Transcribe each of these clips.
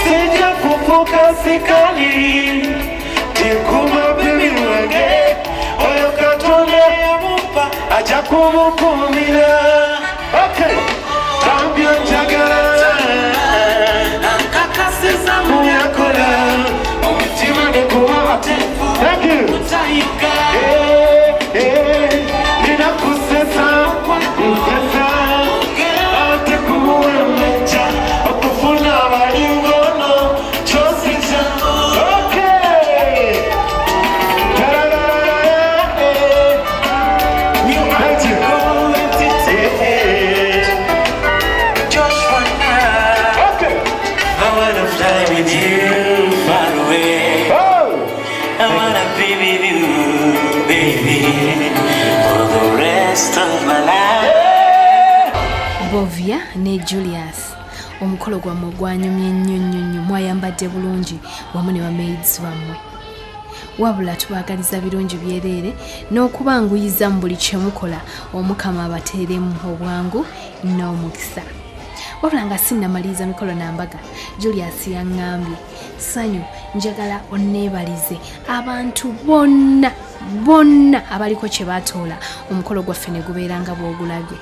Sija kufuka sikali Tikuma baby wage Okay, champion jagala thank you. Bovia ne Julius omukolo gwammwe gwanyumye nnyo mwayambadde bulungi wamu ne bamaids bammwe wabula tubagaliza birungi byereere n'okubanguyiza mu buli kyemukola omukama abateeremu obwangu n'omukisa wabula nga sinnamaliza mikolo nambaga Julius yaŋŋambye sanyu njagala onneebalize abantu bonna abaliko kye batoola omukolo gwaffe ne gubeera nga bw'ogulabye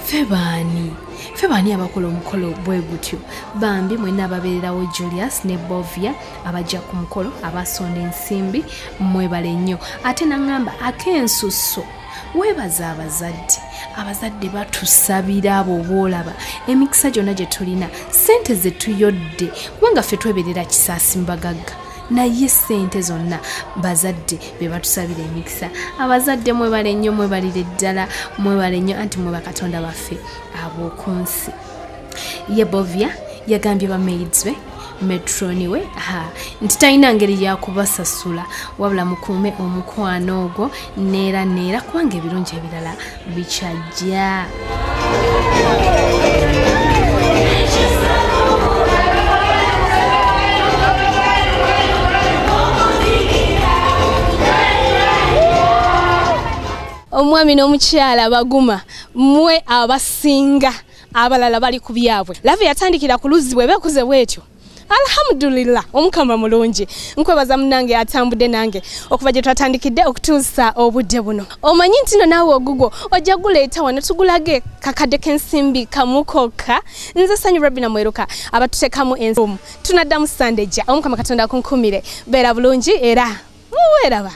Febani abakola omukolo bwe gutyo bambi mwenna ababeererawo Julius ne Bovia abajja ku mukolo abasonda ensimbi mwebale nnyo ate naŋŋamba ak'ensusso weebaza abazadde batusabira abo boolaba emikisa gyonna gye tulina ssente ze tuyodde kubanga ffe tweberera Kisaasimbagagga naye ssente zonna bazadde be batusabira emikisa abazadde mwebale nnyo mwebalire ddala mwebale nnyo anti mwe bakatonda baffe ab'oku nsi ye Bovia yagambye bamaids be metroni we nti talina ngeri yakubasasula wabula mukuume omukwano ogwo neera kubanga ebirungi ebirala bikyajja omwami n'omukyala baguma mwe abasinga abalala bali ku byabwe lave yatandikira ku luzzi bwe bekuze bwetyo alhamdulillah omukama mulungi nkwebaza munange atambudde nange okuva gye twatandikidde okutuusa obudde buno omanyi nti no naawe ogugwo ojja guleeta wano tugulage kakadde k'ensimbi kamukoka nze sanyu rabina mweruka abatuteekamu ensimu tunaddamu sande jja omukama katonda akunkumire beera bulungi era muweeraba